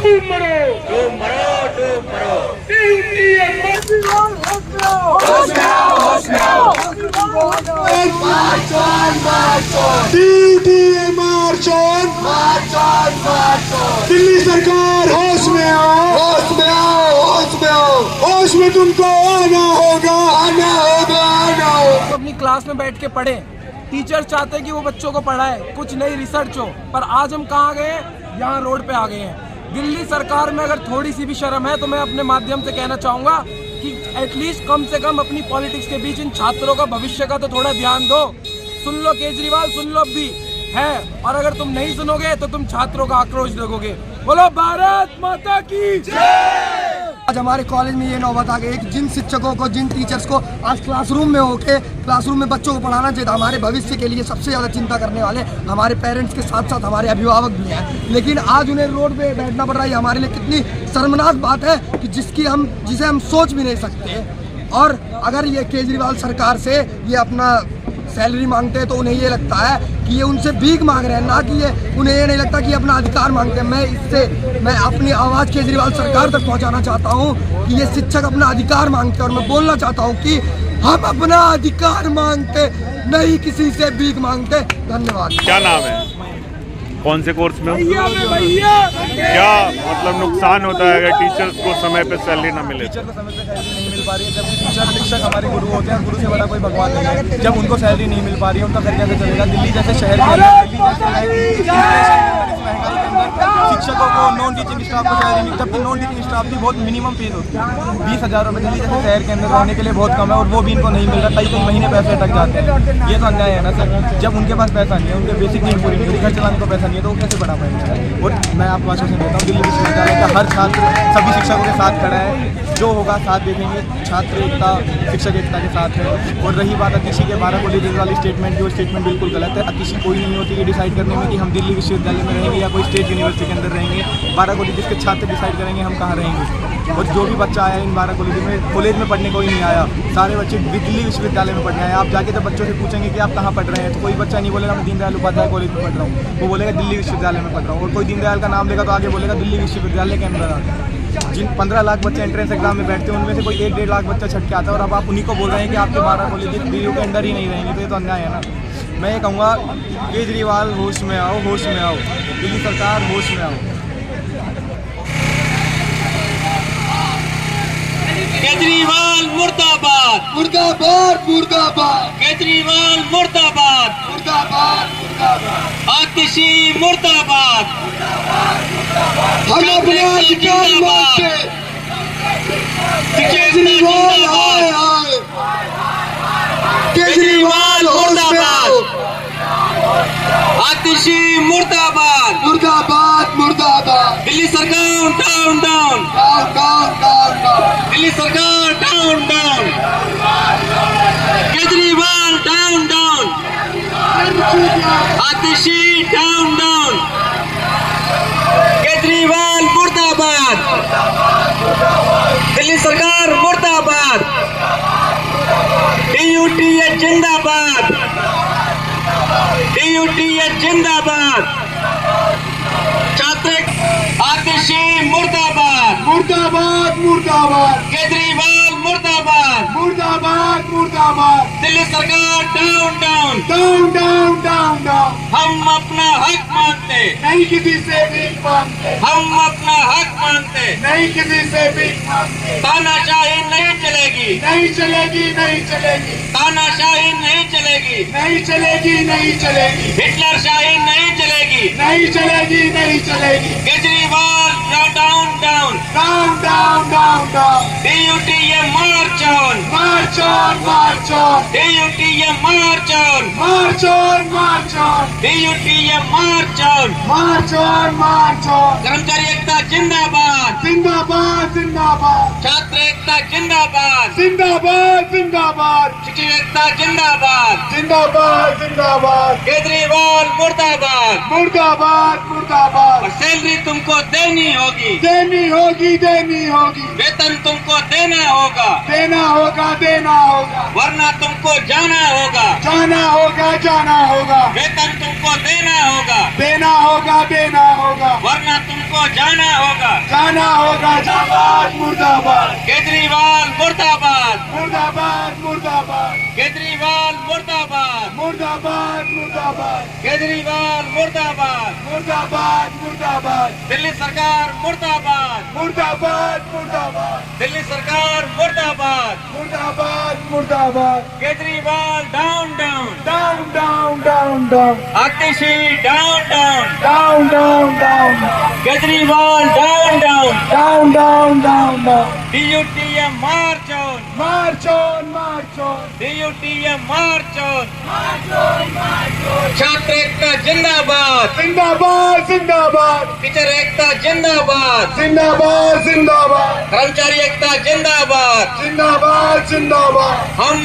डूब मरो, डूब मरो, डूब मरो। होश में आओ, होश में आओ। March on, march on, DUTA march on, march on, march on. Delhi सरकार होश में आओ, होश में आओ, होश में आओ, होश में तुमको आना होगा, आना होगा, आना होगा। अपनी क्लास में बैठ के पढ़े। टीचर चाहते हैं कि वो बच्चों को पढ़ाए, कुछ नई रिसर्च हो, पर आज हम कहाँ गए हैं? यहाँ रोड पे आ गए हैं। दिल्ली सरकार में अगर थोड़ी सी भी शर्म है तो मैं अपने माध्यम से कहना चाहूँगा कि एटलीस्ट कम से कम अपनी पॉलिटिक्स के बीच इन छात्रों का भविष्य का तो थोड़ा ध्यान दो। सुन लो केजरीवाल, सुन लो भी है, और अगर तुम नहीं सुनोगे तो तुम छात्रों का आक्रोश देखोगे। बोलो भारत माता की जय। आज हमारे कॉलेज में ये नौबत आ गई कि जिन शिक्षकों को, जिन टीचर्स को आज क्लासरूम में होके क्लासरूम में बच्चों को पढ़ाना चाहिए था, हमारे भविष्य के लिए सबसे ज़्यादा चिंता करने वाले हमारे पेरेंट्स के साथ साथ हमारे अभिभावक भी हैं, लेकिन आज उन्हें रोड पे बैठना पड़ रहा है। हमारे लिए कितनी शर्मनाक बात है कि जिसे हम सोच भी नहीं सकते। और अगर ये केजरीवाल सरकार से ये अपना सैलरी मांगते हैं तो उन्हें ये लगता है कि ये उनसे भीख मांग रहे हैं, ना कि उन्हें ये नहीं लगता कि अपना अधिकार मांगते हैं। मैं अपनी आवाज़ केजरीवाल सरकार तक पहुंचाना चाहता हूं कि ये शिक्षक अपना अधिकार मांगते हैं, और मैं बोलना चाहता हूं कि हम अपना अधिकार मांगते, नहीं किसी से भीख मांगते। धन्यवाद। क्या नाम है? कौन से कोर्स में हो? क्या मतलब नुकसान होता है अगर टीचर्स को समय पे सैलरी ना मिले? टीचर को समय पे सैलरी नहीं मिल पा रही है, जबकि टीचर शिक्षक हमारे गुरु होते हैं, गुरु से बड़ा कोई भगवान नहीं है। जब उनको सैलरी नहीं मिल पा रही है, उनका घर कैसे चलेगा? दिल्ली जैसे शहर के अंदर, दिल्ली जैसे महंगाई के अंदर शिक्षकों को, नॉन टीचिंग स्टाफ को सैलरी नहीं, जबकि नॉन टीचिंग स्टाफ की बहुत मिनिमम पे होती है। 20,000 रुपये दिल्ली जैसे शहर के अंदर रहने के लिए बहुत कम है, और वो भी इनको नहीं मिल रहा। कई महीने पैसे अटक जाते हैं। ये तो अन्याय है ना सर। जब उनके पास पैसा नहीं है, उनके बेसिक नीड पूरी नहीं होती, घर चलाने को पैसा नहीं है, तो वो कैसे बढ़ा पाएंगे? और मैं आपको आश्वासन देता हूँ, दिल्ली विश्वविद्यालय का हर छात्र सभी शिक्षकों के साथ खड़ा है। जो होगा साथ देखेंगे। छात्र एकता, शिक्षक एकता के साथ है। और रही बात अतिशी के 12 कॉलेजेस वाली स्टेटमेंट की, वो स्टेटमेंट बिल्कुल गलत है। अतिशी कोई नहीं होती ये डिसाइड करने में कि हम दिल्ली विश्वविद्यालय में रहेंगे या कोई स्टेट यूनिवर्सिटी के अंदर रहेंगे। 12 कॉलेजेस के छात्र डिसाइड करेंगे हम कहाँ रहेंगे। और जो भी बच्चा आया इन 12 कॉलेज में पढ़ने कोई नहीं आया, सारे बच्चे दिल्ली विश्वविद्यालय में पढ़ने आए। आप जाके जब बच्चों से पूछेंगे कि आप कहाँ पढ़ रहे हैं, तो कोई बच्चा नहीं बोलेगा मैं दीनदयाल उपाध्याय कॉलेज में पढ़ रहा हूँ, वो बोलेगा दिल्ली विश्वविद्यालय में पढ़ रहा हूँ। और कोई दीनदयाल का नाम लेगा तो आगे बोलेगा दिल्ली विश्वविद्यालय के अंदर आता है। जिन 15 लाख बच्चे एंट्रेंस एग्जाम में बैठते हैं, उनमें से कोई 1-1.5 लाख बच्चा छट के आता है, और अब आप उन्हीं को बोल रहे हैं कि आपके 12 कॉलेज DU के अंदर ही नहीं रहेंगे, तो ये तो अन्याय है ना। मैं ये कहूँगा केजरीवाल होश में आओ, होश में आओ। दिल्ली सरकार होश में आओ। केजरीवाल मुर्दाबाद, मुर्दाबाद, मुर्दाबाद, केजरीवाल मुर्दाबाद, मुर्दाबाद, मुर्दाबाद। आतिशी मुर्दाबाद, हम अपना अधिकार मांगते, केजरीवाल आए, आए, केजरीवाल होश में आओ। आतिशी मुर्दाबाद, मुर्दाबाद, मुर्दाबाद। दिल्ली सरकार down down, down, down, down, down. Delhi सरकार down down, Kejriwal down down, Atishi down down, Kejriwal मुर्दाबाद, दिल्ली सरकार मुर्दाबाद, DUTA जिंदाबाद, DUTA जिंदाबाद, छात्र आतिशी मुर्दाबाद, मुर्दाबाद, मुर्दाबाद, केजरीवाल मुर्दाबाद, मुर्दाबाद, मुर्दाबाद। दिल्ली सरकार down down, down, down, down, down. हम अपना हक मांगते, नहीं किसी से भीख मांगते, हम अपना हक मांगते, नहीं किसी से भीख मांगते। तानाशाही नहीं चलेगी, नहीं चलेगी, नहीं चलेगी, तानाशाही नहीं चलेगी, नहीं चलेगी, नहीं चलेगी, हिटलर शाही नहीं चलेगी, नहीं चलेगी, नहीं चलेगी। Kejriwal down down, down, down, down, down. DUTA march on, march on, march on, DUTA march on, march on, march on, DUTA march on, march on, march on. कर्मचारी एकता जिंदाबाद, जिंदाबाद, जिंदाबाद, छात्र एकता जिंदाबाद, जिंदाबाद, जिंदाबाद, शिक्षक एकता जिंदाबाद, जिंदाबाद, जिंदाबाद, केजरीवाल मुर्दाबाद। मुर्दाबाद, मुर्दाबाद। और सैलरी तुमको देनी देनी होगी, देनी होगी, देनी होगी, वेतन तुमको देना होगा, देना होगा, देना होगा, वरना तुमको जाना होगा, जाना होगा, जाना होगा, वेतन तुमको देना होगा, देना होगा, देना होगा, वरना तुमको जाना होगा। जाना होगा। मुर्दाबाद, मुर्दाबाद, केजरीवाल मुर्दाबाद, मुर्दाबाद, मुर्दाबाद, केजरीवाल मुर्दाबाद, मुर्दाबाद, मुर्दाबाद, केजरीवाल मुर्दाबाद, मुर्दाबाद, मुर्दाबाद, दिल्ली सरकार मुर्दाबाद, मुर्दाबाद, मुर्दाबाद, दिल्ली सरकार मुर्दाबाद, मुर्दाबाद, मुर्दाबाद, Kejriwal down down, down, down, down, down, Atishi down down, down, down, down, Kejriwal down down, down, down, down, down, DUTM march on, march on, march on, DUTM march on, छात्र एकता जिंदाबाद, जिंदाबाद, जिंदाबाद, टीचर एकता जिंदाबाद, जिंदाबाद, जिंदाबाद, कर्मचारी एकता जिंदाबाद। जिंदाबाद, जिंदाबाद, हम